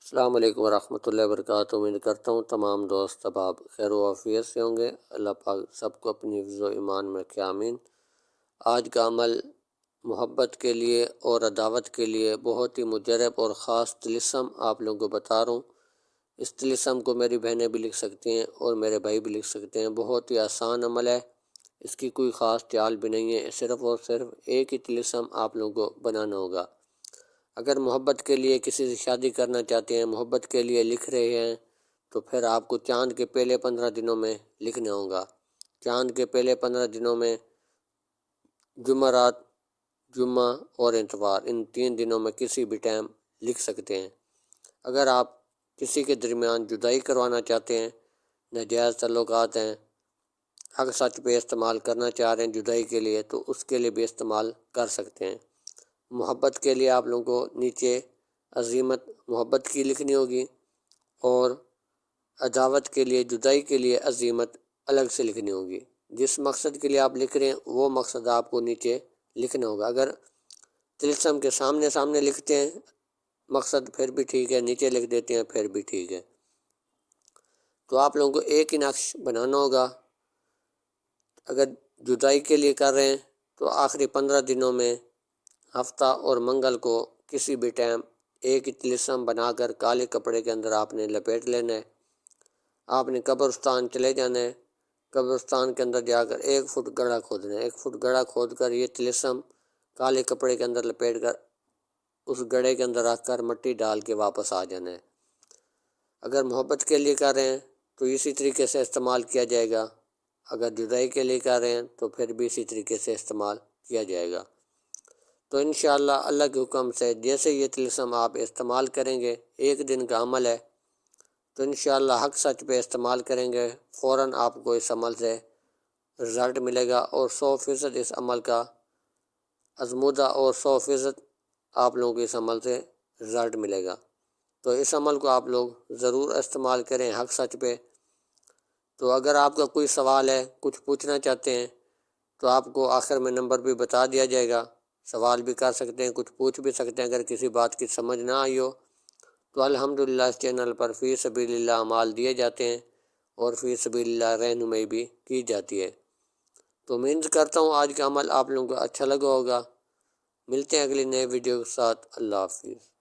السلام علیکم ورحمۃ اللہ وبرکاتہ۔ امید کرتا ہوں تمام دوست احباب خیر و عافیت سے ہوں گے۔ اللہ پاک سب کو اپنی حفظ و ایمان میں رکھے، آمین۔ آج کا عمل محبت کے لیے اور عداوت کے لیے بہت ہی مجرب اور خاص طلسم آپ لوگوں کو بتا رہا ہوں۔ اس طلسم کو میری بہنیں بھی لکھ سکتی ہیں اور میرے بھائی بھی لکھ سکتے ہیں۔ بہت ہی آسان عمل ہے، اس کی کوئی خاص چال بھی نہیں ہے، صرف اور صرف ایک ہی طلسم آپ لوگوں کو بنانا ہوگا۔ اگر محبت کے لیے کسی سے شادی کرنا چاہتے ہیں، محبت کے لیے لکھ رہے ہیں، تو پھر آپ کو چاند کے پہلے 15 دنوں میں لکھنا ہوگا۔ چاند کے پہلے 15 دنوں میں جمعرات، جمعہ اور اتوار، ان 3 دنوں میں کسی بھی ٹائم لکھ سکتے ہیں۔ اگر آپ کسی کے درمیان جدائی کروانا چاہتے ہیں، ناجائز تعلقات ہیں، حق سچ پہ استعمال کرنا چاہ رہے ہیں جدائی کے لیے، تو اس کے لیے بھی استعمال کر سکتے ہیں۔ محبت کے لیے آپ لوگوں کو نیچے عزیمت محبت کی لکھنی ہوگی، اور عداوت کے لیے، جدائی کے لیے عزیمت الگ سے لکھنی ہوگی۔ جس مقصد کے لیے آپ لکھ رہے ہیں وہ مقصد آپ کو نیچے لکھنا ہوگا۔ اگر طلسم کے سامنے سامنے لکھتے ہیں مقصد پھر بھی ٹھیک ہے، نیچے لکھ دیتے ہیں پھر بھی ٹھیک ہے۔ تو آپ لوگوں کو ایک ہی نقش بنانا ہوگا۔ اگر جدائی کے لیے کر رہے ہیں تو آخری 15 دنوں میں ہفتہ اور منگل کو کسی بھی ٹائم ایک ہی طلسم بنا کر کالے کپڑے کے اندر آپ نے لپیٹ لینا ہے۔ آپ نے قبرستان چلے جانا ہے، قبرستان کے اندر جا کر 1 فٹ گڑھا کھودنا ہے۔ 1 فٹ گڑھا کھود کر یہ طلسم کالے کپڑے کے اندر لپیٹ کر اس گڑھے کے اندر رکھ کر مٹی ڈال کے واپس آ جانا ہے۔ اگر محبت کے لیے کر رہے ہیں تو اسی طریقے سے استعمال کیا جائے گا۔ اگر جدائی کے لیے کر رہے ہیں تو پھر بھی اسی طریقے سے استعمال کیا جائے گا۔ تو انشاءاللہ اللہ کے حکم سے جیسے یہ طلسم آپ استعمال کریں گے، 1 دن کا عمل ہے، تو انشاءاللہ حق سچ پہ استعمال کریں گے، فوراً آپ کو اس عمل سے رزلٹ ملے گا، اور 100% اس عمل کا آزمودہ اور 100% آپ لوگوں کو اس عمل سے رزلٹ ملے گا۔ تو اس عمل کو آپ لوگ ضرور استعمال کریں حق سچ پہ۔ تو اگر آپ کا کوئی سوال ہے، کچھ پوچھنا چاہتے ہیں، تو آپ کو آخر میں نمبر بھی بتا دیا جائے گا، سوال بھی کر سکتے ہیں، کچھ پوچھ بھی سکتے ہیں۔ اگر کسی بات کی سمجھ نہ آئی ہو تو الحمدللہ اس چینل پر فی سبیل اللہ اعمال دیے جاتے ہیں، اور فی سبیل اللہ رہنمائی بھی کی جاتی ہے۔ تو امید کرتا ہوں آج کا عمل آپ لوگوں کو اچھا لگا ہوگا۔ ملتے ہیں اگلی نئے ویڈیو کے ساتھ۔ اللہ حافظ۔